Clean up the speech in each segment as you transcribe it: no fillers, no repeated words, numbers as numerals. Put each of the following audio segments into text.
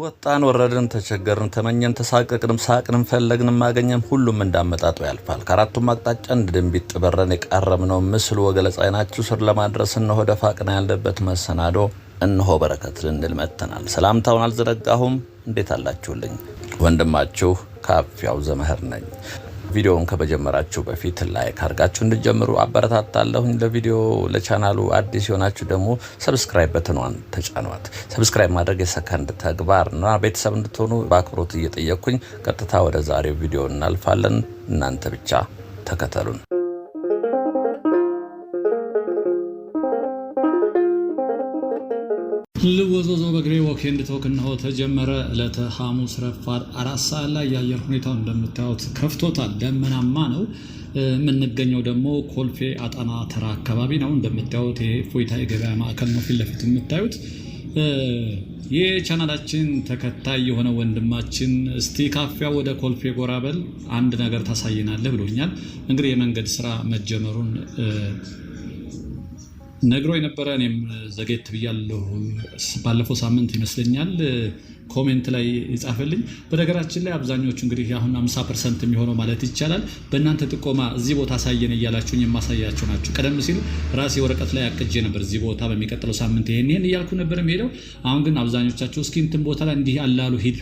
ወጣን ወረድን ተቸገርን ተመኘን ተሳቀቅንም ሳቅንም ፈለግንም ማገኘም ሁሉም እንዳመጣጡ ያልፋል። ከአራቱም አቅጣጫ እንድንቢጥ በረን የቃረምነው ምስል ወገለጻ አይናችሁ ስር ለማድረስ እነሆ ደፋቅና ያለበት መሰናዶ እነሆ በረከት ልንል መጥተናል። ሰላምታውን አልዘነጋሁም። እንዴት አላችሁልኝ? ወንድማችሁ ካፊያው ዘመህር ነኝ። ቪዲዮውን ከመጀመራችሁ በፊት ላይክ አድርጋችሁ እንድትጀምሩ አበረታታለሁኝ። ለቪዲዮ ለቻናሉ አዲስ የሆናችሁ ደግሞ ሰብስክራይብ በተኗን ተጫኗት። ሰብስክራይብ ማድረግ የሰከንድ ተግባርና ቤተሰብ እንድትሆኑ በአክብሮት እየጠየቅኩኝ ቀጥታ ወደ ዛሬው ቪዲዮ እናልፋለን። እናንተ ብቻ ተከተሉን። ልወዞዞ በግሬ ወኬንድ ቶክናው ተጀመረ። ዕለተ ሐሙስ ረፋድ 4 ሰዓት ላይ የአየር ሁኔታው እንደምታዩት ከፍቶታል፣ ደመናማ ነው። የምንገኘው ደግሞ ኮልፌ አጣና ተራ አካባቢ ነው። እንደምታዩት ይሄ ፎይታ የገበያ ማዕከል ነው ፊት ለፊት የምታዩት። የቻናላችን ተከታይ የሆነ ወንድማችን እስቲ ካፊያ ወደ ኮልፌ ጎራ በል አንድ ነገር ታሳየናለህ ብሎኛል። እንግዲህ የመንገድ ስራ መጀመሩን ነግሮ የነበረ እኔም ዘጌት ብያለሁ። ባለፈው ሳምንት ይመስለኛል ኮሜንት ላይ ይጻፈልኝ። በነገራችን ላይ አብዛኞቹ እንግዲህ አሁን 50% የሚሆነው ማለት ይቻላል በእናንተ ጥቆማ እዚህ ቦታ አሳየን እያላችሁኝ የማሳያችሁ ናችሁ። ቀደም ሲል ራሴ ወረቀት ላይ አቅጄ ነበር እዚህ ቦታ በሚቀጥለው ሳምንት ይሄን እያልኩ ነበር የምሄደው። አሁን ግን አብዛኞቻችሁ እስኪ እንትን ቦታ ላይ እንዲህ አላሉ ሂድ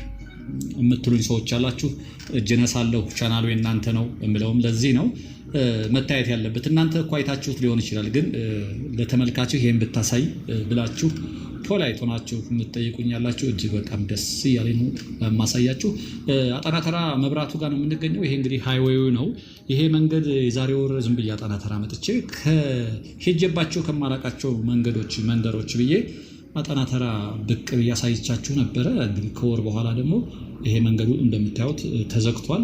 የምትሉኝ ሰዎች አላችሁ። እጅ ነሳለሁ። ቻናሉ የእናንተ ነው የምለውም ለዚህ ነው። መታየት ያለበት እናንተ እኮ አይታችሁት ሊሆን ይችላል፣ ግን ለተመልካችሁ ይሄን ብታሳይ ብላችሁ ፖላይት ሆናችሁ የምትጠይቁኝ ያላችሁ እጅግ በጣም ደስ እያለኝ ነው የማሳያችሁ። አጣና ተራ መብራቱ ጋር ነው የምንገኘው። ይሄ እንግዲህ ሃይዌዩ ነው። ይሄ መንገድ የዛሬ ወር ዝም ብዬ አጣና ተራ መጥቼ ከሄጀባቸው ከማላቃቸው መንገዶች መንደሮች ብዬ አጣና ተራ ብቅ ብዬ አሳይቻችሁ ነበረ። እንግዲህ ከወር በኋላ ደግሞ ይሄ መንገዱ እንደምታዩት ተዘግቷል።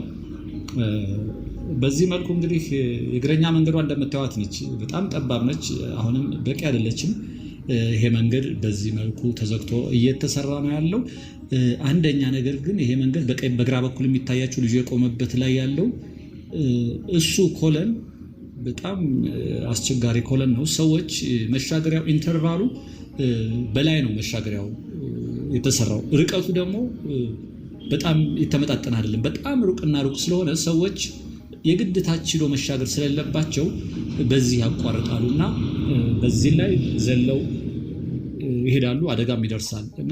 በዚህ መልኩ እንግዲህ የእግረኛ መንገዷ እንደምታዩት ነች። በጣም ጠባብ ነች። አሁንም በቂ አይደለችም። ይሄ መንገድ በዚህ መልኩ ተዘግቶ እየተሰራ ነው ያለው። አንደኛ ነገር ግን ይሄ መንገድ በግራ በኩል የሚታያችሁ ልጅ የቆመበት ላይ ያለው እሱ ኮለን በጣም አስቸጋሪ ኮለን ነው። ሰዎች መሻገሪያው ኢንተርቫሉ በላይ ነው መሻገሪያው የተሰራው። ርቀቱ ደግሞ በጣም የተመጣጠነ አይደለም። በጣም ሩቅና ሩቅ ስለሆነ ሰዎች የግድ ታች ሄዶ መሻገር ስለሌለባቸው በዚህ ያቋርጣሉና በዚህ ላይ ዘለው ይሄዳሉ። አደጋም ይደርሳል እና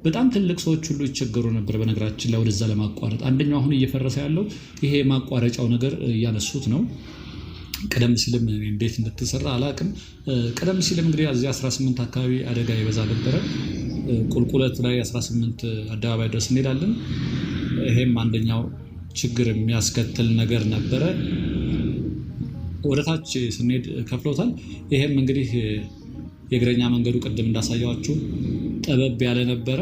በጣም ትልቅ ሰዎች ሁሉ ይቸገሩ ነበር በነገራችን ላይ ወደዛ ለማቋረጥ። አንደኛው አሁን እየፈረሰ ያለው ይሄ ማቋረጫው ነገር እያነሱት ነው። ቀደም ሲልም እንዴት እንደተሰራ አላቅም። ቀደም ሲልም እንግዲህ እዚህ 18 አካባቢ አደጋ ይበዛ ነበረ። ቁልቁለት ላይ 18 አደባባይ ድረስ እንሄዳለን። ይሄም አንደኛው ችግር የሚያስከትል ነገር ነበረ። ወደታች ስንሄድ ከፍሎታል። ይሄም እንግዲህ የእግረኛ መንገዱ ቅድም እንዳሳያችሁ ጠበብ ያለ ነበረ።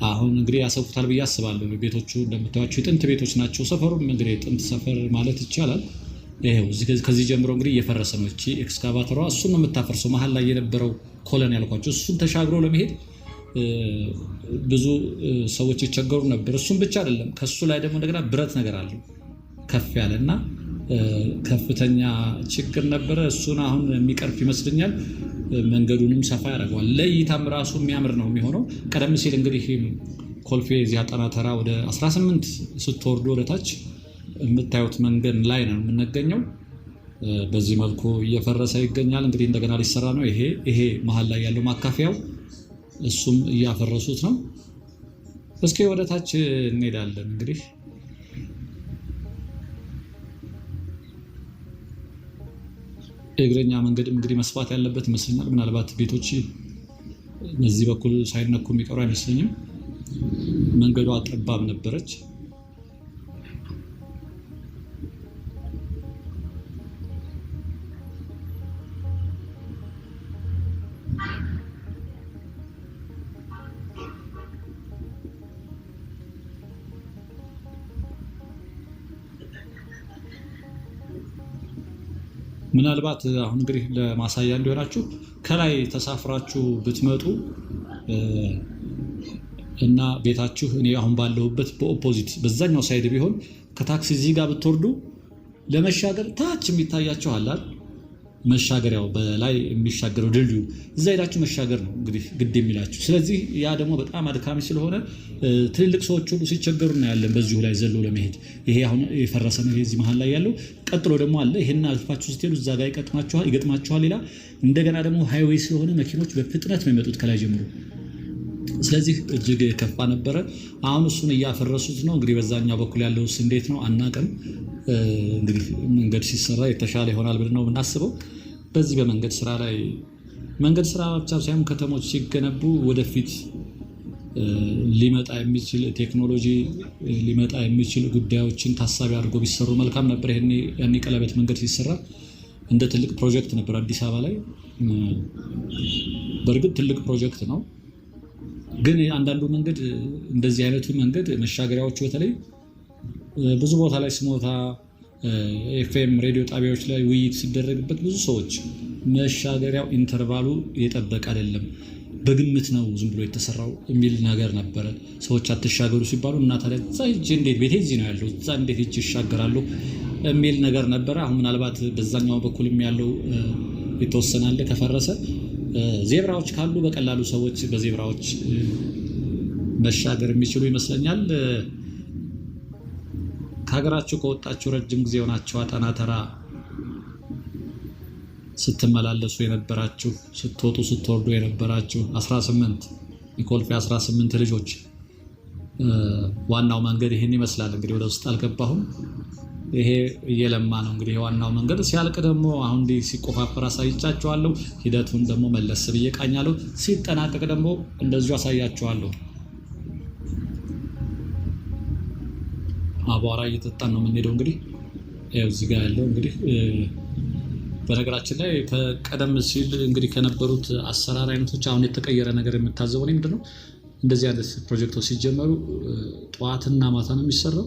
አሁን እንግዲህ ያሰፉታል ብዬ አስባለሁ። ቤቶቹ እንደምታዩቸው የጥንት ቤቶች ናቸው። ሰፈሩም እንግዲህ የጥንት ሰፈር ማለት ይቻላል። ይሄው ከዚህ ጀምሮ እንግዲህ እየፈረሰ ነው። እቺ ኤክስካቫተሯ እሱን ነው የምታፈርሰው። መሀል ላይ የነበረው ኮለን ያልኳቸው እሱን ተሻግሮ ለመሄድ ብዙ ሰዎች ይቸገሩ ነበር። እሱም ብቻ አይደለም፣ ከሱ ላይ ደግሞ እንደገና ብረት ነገር አለው ከፍ ያለና ከፍተኛ ችግር ነበረ። እሱን አሁን የሚቀርፍ ይመስለኛል። መንገዱንም ሰፋ ያደርገዋል። ለእይታም ራሱ የሚያምር ነው የሚሆነው። ቀደም ሲል እንግዲህ ኮልፌ እዚህ አጣና ተራ ወደ 18 ስትወርዱ ወደታች የምታዩት መንገድ ላይ ነው የምንገኘው። በዚህ መልኩ እየፈረሰ ይገኛል። እንግዲህ እንደገና ሊሰራ ነው። ይሄ መሀል ላይ ያለው ማካፈያው እሱም እያፈረሱት ነው። እስኪ ወደታች እንሄዳለን። እንግዲህ የእግረኛ መንገድ እንግዲህ መስፋት ያለበት ይመስለኛል። ምናልባት ቤቶች በዚህ በኩል ሳይነኩ የሚቀሩ አይመስለኝም። መንገዷ ጠባብ ነበረች። ምናልባት አሁን እንግዲህ ለማሳያ እንዲሆናችሁ ከላይ ተሳፍራችሁ ብትመጡ እና ቤታችሁ እኔ አሁን ባለሁበት በኦፖዚት በዛኛው ሳይድ ቢሆን ከታክሲ እዚህ ጋር ብትወርዱ ለመሻገር ታች የሚታያችሁ አላል መሻገሪያው በላይ የሚሻገረው ድልድዩ እዛ ሄዳችሁ መሻገር ነው እንግዲህ ግድ የሚላችሁ። ስለዚህ ያ ደግሞ በጣም አድካሚ ስለሆነ ትልልቅ ሰዎች ሁሉ ሲቸገሩ እናያለን በዚሁ ላይ ዘሎ ለመሄድ። ይሄ አሁን የፈረሰ ነው እዚህ መሀል ላይ ያለው። ቀጥሎ ደግሞ አለ ይሄን አልፋችሁ ስትሄዱ እዛ ጋር ይገጥማችኋል ሌላ። እንደገና ደግሞ ሃይዌይ ስለሆነ መኪኖች በፍጥነት ነው የሚመጡት ከላይ ጀምሮ። ስለዚህ እጅግ ከፋ ነበረ። አሁን እሱን እያፈረሱት ነው እንግዲህ። በዛኛው በኩል ያለውስ እንዴት ነው አናውቅም። እንግዲህ መንገድ ሲሰራ የተሻለ ይሆናል ብለን ነው የምናስበው። በዚህ በመንገድ ስራ ላይ መንገድ ስራ ብቻ ሳይሆን ከተሞች ሲገነቡ ወደፊት ሊመጣ የሚችል ቴክኖሎጂ ሊመጣ የሚችል ጉዳዮችን ታሳቢ አድርጎ ቢሰሩ መልካም ነበር። ያኔ ቀለበት መንገድ ሲሰራ እንደ ትልቅ ፕሮጀክት ነበር አዲስ አበባ ላይ። በእርግጥ ትልቅ ፕሮጀክት ነው፣ ግን አንዳንዱ መንገድ እንደዚህ አይነቱ መንገድ መሻገሪያዎቹ በተለይ ብዙ ቦታ ላይ ስሞታ ኤፍኤም ሬዲዮ ጣቢያዎች ላይ ውይይት ሲደረግበት ብዙ ሰዎች መሻገሪያው ኢንተርቫሉ የጠበቀ አይደለም፣ በግምት ነው ዝም ብሎ የተሰራው የሚል ነገር ነበረ። ሰዎች አትሻገሩ ሲባሉ እና ታዲያ እዛ ሂጅ እንዴት ቤቴ እዚህ ነው ያለው እዛ እንዴት ሂጅ ይሻገራሉ የሚል ነገር ነበረ። አሁን ምናልባት በዛኛው በኩልም ያለው የተወሰናለ ከፈረሰ ዜብራዎች ካሉ በቀላሉ ሰዎች በዜብራዎች መሻገር የሚችሉ ይመስለኛል። ከሀገራችሁ ከወጣችሁ ረጅም ጊዜ ሆናችሁ አጣና ተራ ስትመላለሱ የነበራችሁ ስትወጡ ስትወርዱ የነበራችሁ 18 የኮልፌ 18 ልጆች ዋናው መንገድ ይህን ይመስላል። እንግዲህ ወደ ውስጥ አልገባሁም። ይሄ እየለማ ነው እንግዲህ የዋናው መንገድ። ሲያልቅ ደግሞ አሁን እንዲህ ሲቆፋፈር አሳይቻችኋለሁ። ሂደቱን ደግሞ መለስ ብዬ ቃኛለሁ። ሲጠናቀቅ ደግሞ እንደዚሁ አሳያችኋለሁ። አቧራ እየጠጣን ነው የምንሄደው። እንግዲህ ያው እዚህ ጋር ያለው እንግዲህ በነገራችን ላይ ከቀደም ሲል እንግዲህ ከነበሩት አሰራር አይነቶች አሁን የተቀየረ ነገር የምታዘበው ምንድን ነው? እንደዚህ አይነት ፕሮጀክቶች ሲጀመሩ ጠዋትና ማታ ነው የሚሰራው።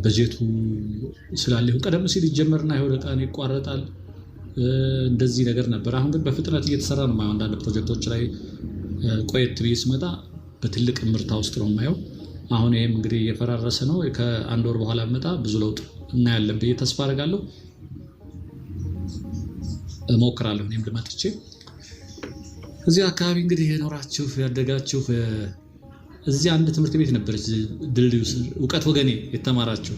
በጀቱ ስላለ ቀደም ሲል ይጀመርና የሆነ ቀን ይቋረጣል። እንደዚህ ነገር ነበር። አሁን ግን በፍጥነት እየተሰራ ነው። አንዳንድ ፕሮጀክቶች ላይ ቆየት ብዬ ስመጣ በትልቅ ምርታ ውስጥ ነው የማየው። አሁን ይሄም እንግዲህ እየፈራረሰ ነው። ከአንድ ወር በኋላ መጣ ብዙ ለውጥ እናያለን ብዬ ተስፋ አደርጋለሁ። እሞክራለሁ እኔም ልመጥቼ እዚህ አካባቢ እንግዲህ የኖራችሁ ያደጋችሁ እዚህ አንድ ትምህርት ቤት ነበረች ድልድዩ ስር እውቀት ወገኔ የተማራችሁ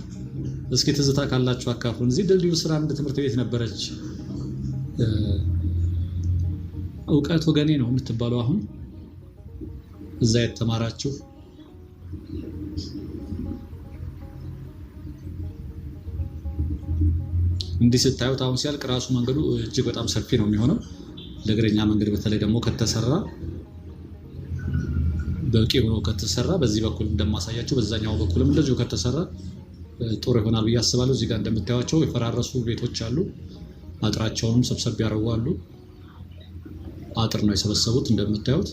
እስኪ ትዝታ ካላችሁ አካፍሉን። እዚህ ድልድዩ ስር አንድ ትምህርት ቤት ነበረች እውቀት ወገኔ ነው የምትባለው። አሁን እዛ የተማራችሁ እንዲህ ስታዩት አሁን ሲያልቅ ራሱ መንገዱ እጅግ በጣም ሰፊ ነው የሚሆነው። ለእግረኛ መንገድ በተለይ ደግሞ ከተሰራ በቂ ሆኖ ከተሰራ በዚህ በኩል እንደማሳያቸው በዛኛው በኩልም እንደዚሁ ከተሰራ ጥሩ ይሆናል ብዬ አስባለሁ። እዚህ ጋር እንደምታዩቸው የፈራረሱ ቤቶች አሉ። አጥራቸውንም ሰብሰብ ያደርጉ አሉ። አጥር ነው የሰበሰቡት እንደምታዩት።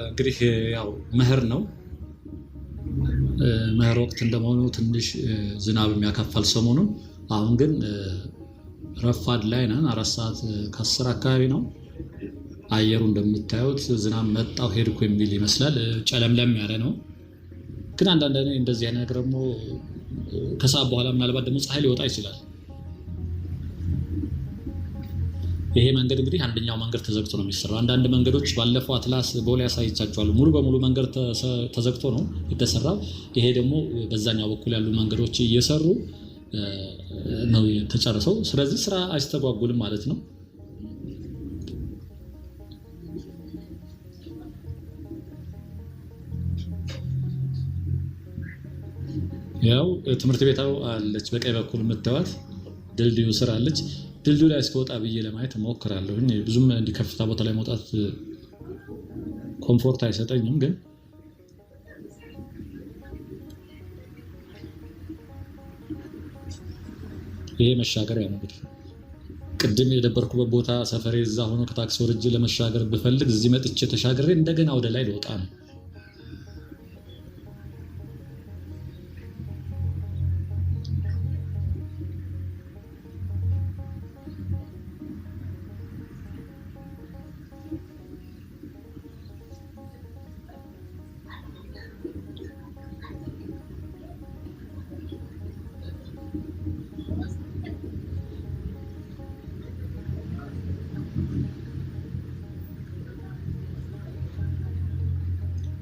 እንግዲህ ያው መኸር ነው። መኸር ወቅት እንደመሆኑ ትንሽ ዝናብ የሚያካፋል ሰሞኑን። አሁን ግን ረፋድ ላይ ነን። 4 ሰዓት ከ10 አካባቢ ነው። አየሩ እንደምታዩት ዝናብ መጣው ሄድኩ የሚል ይመስላል። ጨለምለም ያለ ነው። ግን አንዳንድ እንደዚህ አይነት ነገር ደግሞ ከሰዓት በኋላ ምናልባት ደግሞ ፀሐይ ሊወጣ ይችላል። ይሄ መንገድ እንግዲህ አንደኛው መንገድ ተዘግቶ ነው የሚሰራው። አንዳንድ መንገዶች ባለፈው አትላስ ቦሌ ያሳይቻቸዋለሁ ሙሉ በሙሉ መንገድ ተዘግቶ ነው የተሰራው። ይሄ ደግሞ በዛኛው በኩል ያሉ መንገዶች እየሰሩ ነው የተጨረሰው። ስለዚህ ስራ አይስተጓጉልም ማለት ነው። ያው ትምህርት ቤታው አለች በቀኝ በኩል የምታዩት ድልድዩ ስር አለች። ድልድዩ ላይ እስከወጣ ብዬ ለማየት እሞክራለሁ። ብዙም እንዲከፍታ ቦታ ላይ መውጣት ኮምፎርት አይሰጠኝም፣ ግን ይሄ መሻገሪያ ነው። እንግዲህ ቅድም የደበርኩበት ቦታ ሰፈሬ እዛ ሆኖ ከታክሲ ወርጄ ለመሻገር ብፈልግ እዚህ መጥቼ ተሻግሬ እንደገና ወደ ላይ ልወጣ ነው።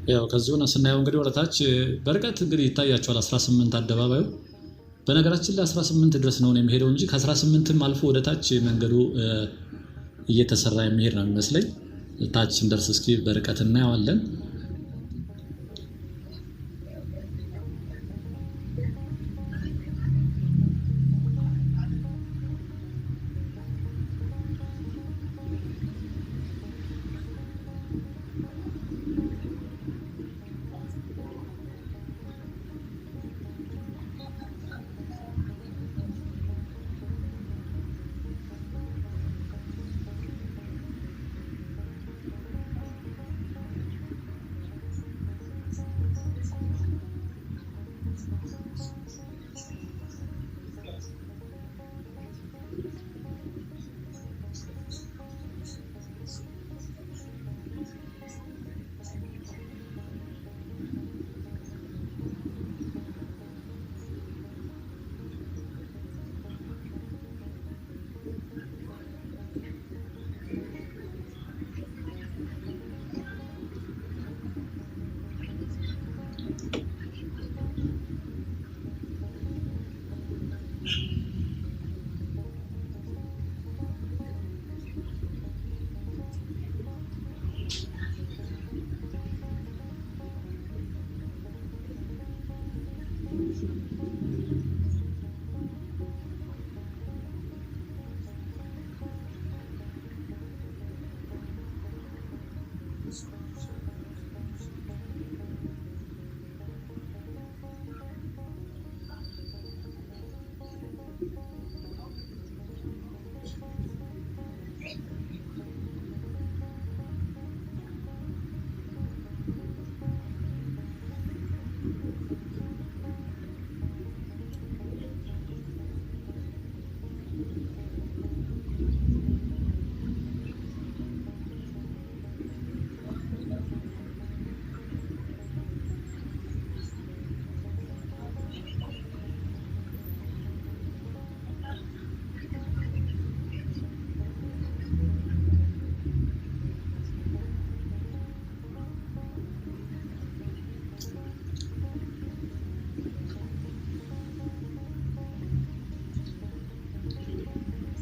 ያው ከዚሁና ስናየው እንግዲህ ወደታች በርቀት እንግዲህ ይታያቸዋል 18 አደባባዩ። በነገራችን ላይ 18 ድረስ ነው የሚሄደው እንጂ ከ18ም አልፎ ወደታች መንገዱ እየተሰራ የሚሄድ ነው የሚመስለኝ። ታች ስንደርስ እስኪ በርቀት እናየዋለን።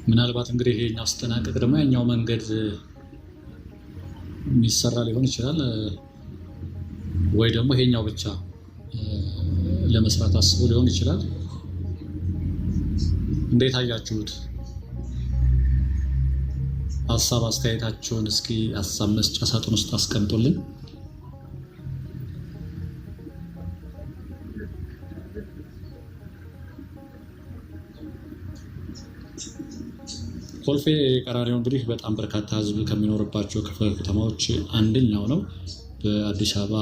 ምናልባት እንግዲህ ይሄኛው አስተናቀቅ ደግሞ ያኛው መንገድ የሚሰራ ሊሆን ይችላል፣ ወይ ደግሞ ይሄኛው ብቻ ለመስራት አስቦ ሊሆን ይችላል። እንዴት አያችሁት? ሀሳብ አስተያየታችሁን እስኪ ሀሳብ መስጫ ሳጥን ውስጥ አስቀምጡልን። ኮልፌ ቀራኒዮ እንግዲህ በጣም በርካታ ሕዝብ ከሚኖርባቸው ክፍለ ከተማዎች አንደኛው ነው። በአዲስ አበባ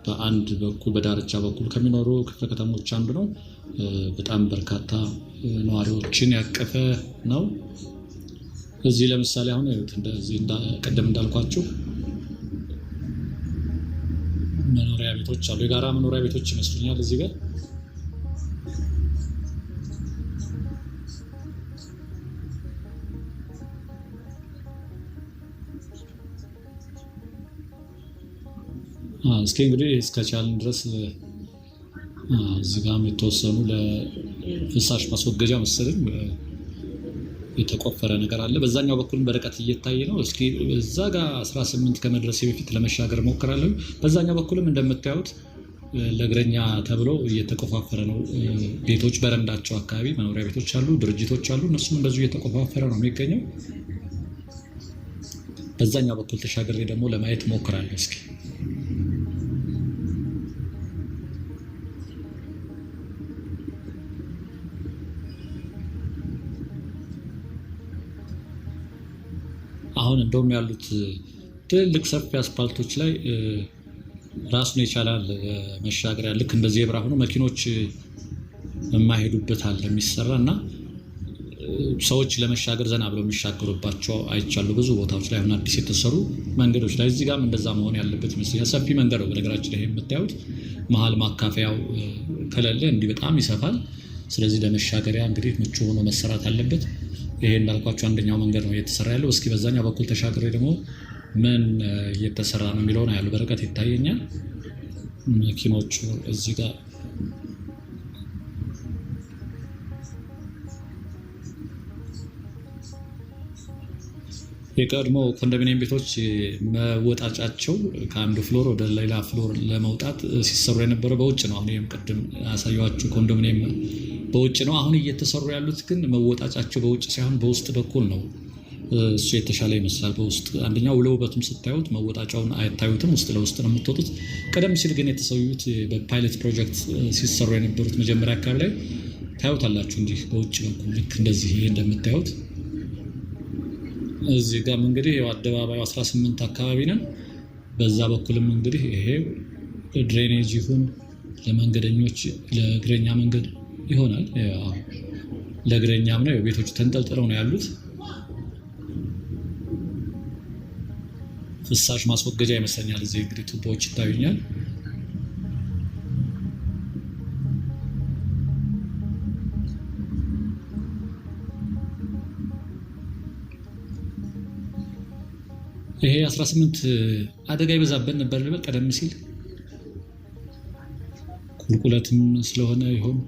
በአንድ በኩል በዳርቻ በኩል ከሚኖሩ ክፍለ ከተሞች አንዱ ነው። በጣም በርካታ ነዋሪዎችን ያቀፈ ነው። እዚህ ለምሳሌ አሁን እንደዚህ ቀደም እንዳልኳችሁ መኖሪያ ቤቶች አሉ። የጋራ መኖሪያ ቤቶች ይመስሉኛል እዚህ ጋር እስኪ እንግዲህ እስከቻልን ድረስ እዚህ ጋርም የተወሰኑ ለፍሳሽ ማስወገጃ መሰለኝ የተቆፈረ ነገር አለ። በዛኛው በኩልም በርቀት እየታየ ነው። እስኪ እዛ ጋር 18 ከመድረሴ በፊት ለመሻገር ሞክራለሁ። በዛኛው በኩልም እንደምታዩት ለእግረኛ ተብሎ እየተቆፋፈረ ነው። ቤቶች በረንዳቸው አካባቢ መኖሪያ ቤቶች አሉ፣ ድርጅቶች አሉ። እነሱም እንደዚሁ እየተቆፋፈረ ነው የሚገኘው። በዛኛው በኩል ተሻገሬ ደግሞ ለማየት ሞክራለሁ እስኪ አሁን እንደውም ያሉት ትልልቅ ሰፊ አስፓልቶች ላይ ራሱን የቻላል መሻገሪያ ልክ እንደ ዜብራ ሆኖ መኪኖች የማይሄዱበት አለ የሚሰራ እና ሰዎች ለመሻገር ዘና ብለው የሚሻገሩባቸው አይቻሉ ብዙ ቦታዎች ላይ አሁን አዲስ የተሰሩ መንገዶች ላይ። እዚህ ጋርም እንደዛ መሆን ያለበት ይመስለኛል። ሰፊ መንገድ ነው በነገራችን ላይ የምታዩት። መሀል ማካፈያው ከሌለ እንዲህ በጣም ይሰፋል። ስለዚህ ለመሻገሪያ እንግዲህ ምቹ ሆኖ መሰራት አለበት። ይሄ እንዳልኳቸው አንደኛው መንገድ ነው እየተሰራ ያለው። እስኪ በዛኛው በኩል ተሻግሬ ደግሞ ምን እየተሰራ ነው የሚለውን ያለው በርቀት ይታየኛል። መኪኖቹ እዚህ ጋር የቀድሞ ኮንዶሚኒየም ቤቶች መወጣጫቸው ከአንዱ ፍሎር ወደ ሌላ ፍሎር ለመውጣት ሲሰሩ የነበረው በውጭ ነው። አሁን ቅድም ያሳየኋችሁ ኮንዶሚኒየም በውጭ ነው። አሁን እየተሰሩ ያሉት ግን መወጣጫቸው በውጭ ሳይሆን በውስጥ በኩል ነው። እሱ የተሻለ ይመስላል። በውስጥ አንደኛው ለውበቱም ስታዩት መወጣጫውን አይታዩትም፣ ውስጥ ለውስጥ ነው የምትወጡት። ቀደም ሲል ግን የተሰዩት በፓይለት ፕሮጀክት ሲሰሩ የነበሩት መጀመሪያ አካባቢ ላይ ታዩታላችሁ። እንዲህ በውጭ በኩል ልክ እንደዚህ ይሄ እንደምታዩት እዚህ ጋርም እንግዲህ አደባባዩ 18 አካባቢ ነን። በዛ በኩልም እንግዲህ ይሄ ድሬኔጅ ይሁን ለመንገደኞች ለእግረኛ መንገድ ይሆናል። ለእግረኛም ነው። ቤቶቹ ተንጠልጥለው ነው ያሉት። ፍሳሽ ማስወገጃ ይመስለኛል። እዚህ እንግዲህ ቱቦዎች ይታዩኛል። ይሄ 18 አደጋ ይበዛበት ነበር ልበል ቀደም ሲል ቁልቁለትም ስለሆነ ይሆን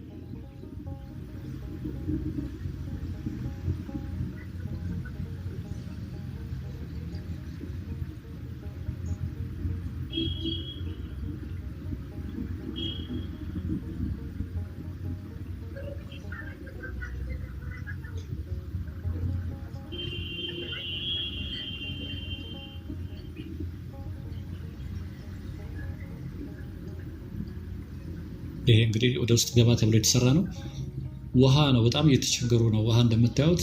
ይሄ እንግዲህ ወደ ውስጥ ገባ ተብሎ የተሰራ ነው። ውሃ ነው። በጣም እየተቸገሩ ነው። ውሃ እንደምታዩት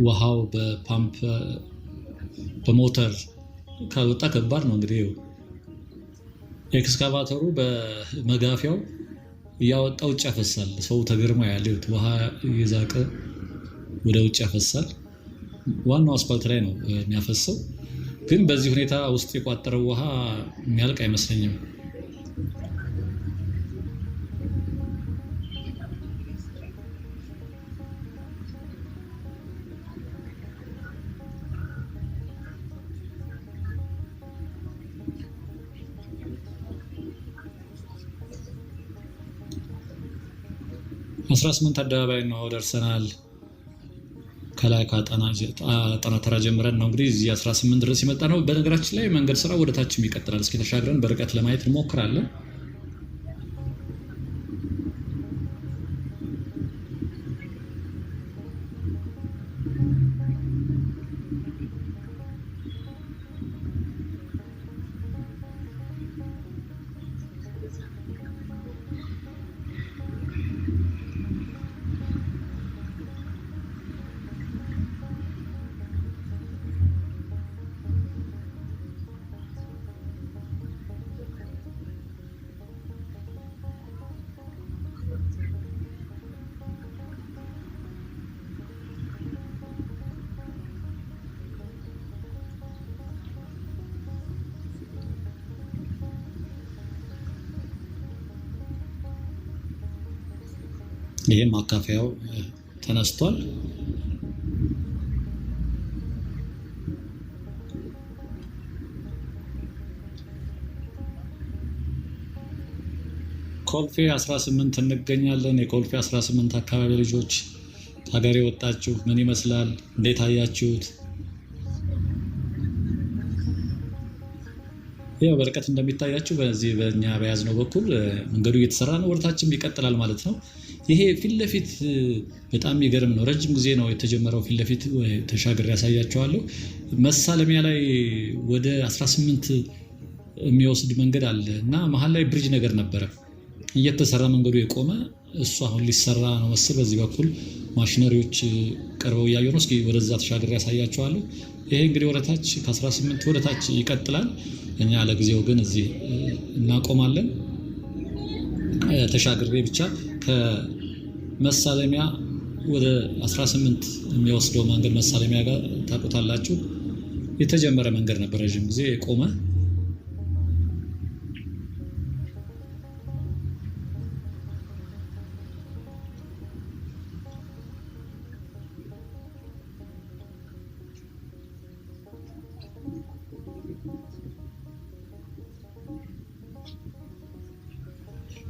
ውሃው በፓምፕ በሞተር ከወጣ ከባድ ነው። እንግዲህ ኤክስካቫተሩ በመጋፊያው እያወጣ ውጭ ያፈሳል። ሰው ተገርማ ያለው ውሃ እየዛቀ ወደ ውጭ ያፈሳል። ዋናው አስፋልት ላይ ነው የሚያፈሰው። ግን በዚህ ሁኔታ ውስጥ የቋጠረው ውሃ የሚያልቅ አይመስለኝም። አስራ 18 አደባባይ ነው ደርሰናል። ከላይ ከአጠና ተራ ጀምረን ነው እንግዲህ እዚህ 18 ድረስ የመጣ ነው። በነገራችን ላይ መንገድ ስራ ወደ ታችም ይቀጥላል። እስኪ ተሻግረን በርቀት ለማየት እንሞክራለን። ይሄም ማካፈያው ተነስቷል። ኮልፌ 18 እንገኛለን። የኮልፌ 18 አካባቢ ልጆች ከሀገር የወጣችሁ ምን ይመስላል? እንዴት አያችሁት? ያው በርቀት እንደሚታያችሁ በዚህ በእኛ በያዝነው በኩል መንገዱ እየተሰራ ነው። ወደታችም ይቀጥላል ማለት ነው። ይሄ ፊት ለፊት በጣም የሚገርም ነው። ረጅም ጊዜ ነው የተጀመረው። ፊት ለፊት ተሻግሬ ያሳያቸዋለሁ። መሳለሚያ ላይ ወደ 18 የሚወስድ መንገድ አለ እና መሀል ላይ ብሪጅ ነገር ነበረ እየተሰራ መንገዱ የቆመ እሱ አሁን ሊሰራ ነው መሰል። በዚህ በኩል ማሽነሪዎች ቀርበው እያዩ ነው። እስኪ ወደዛ ተሻግሬ ያሳያቸዋለሁ። ይሄ እንግዲህ ወደታች ከ18 ወደታች ይቀጥላል። እኛ ለጊዜው ግን እዚህ እናቆማለን። ተሻግሬ ብቻ ከመሳለሚያ ወደ 18 የሚወስደው መንገድ መሳለሚያ ጋር ታውቁታላችሁ። የተጀመረ መንገድ ነበር፣ ረዥም ጊዜ የቆመ።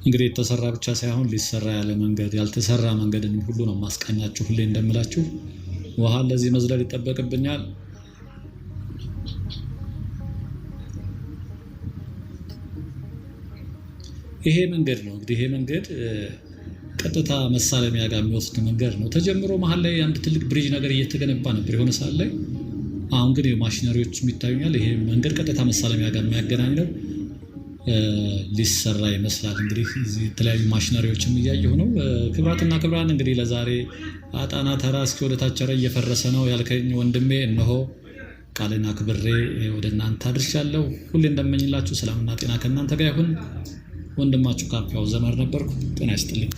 እንግዲህ የተሰራ ብቻ ሳይሆን ሊሰራ ያለ መንገድ ያልተሰራ መንገድን ሁሉ ነው ማስቃኛችሁ። ሁሌ እንደምላችሁ ውሃ ለዚህ መዝለል ይጠበቅብኛል። ይሄ መንገድ ነው እንግዲህ ይሄ መንገድ ቀጥታ መሳለሚያ ጋር የሚወስድ መንገድ ነው። ተጀምሮ መሀል ላይ አንድ ትልቅ ብሪጅ ነገር እየተገነባ ነበር የሆነ ሰዓት ላይ። አሁን ግን ማሽነሪዎች ይታዩኛል። ይሄ መንገድ ቀጥታ መሳለሚያ ጋር የሚያገናኝ ነው። ሊሰራ ይመስላል እንግዲህ እዚህ የተለያዩ ማሽነሪዎችም እያየሁ ነው። ክብራትና ክብራን እንግዲህ ለዛሬ አጣና ተራ እስኪ ወደ ታች እየፈረሰ ነው ያልከኝ ወንድሜ እነሆ ቃልና ክብሬ ወደ እናንተ አድርሻለሁ። ሁሌ እንደምመኝላችሁ ሰላምና ጤና ከእናንተ ጋር ይሁን። ወንድማችሁ ካፒያው ዘመር ነበርኩ። ጤና ይስጥልኝ።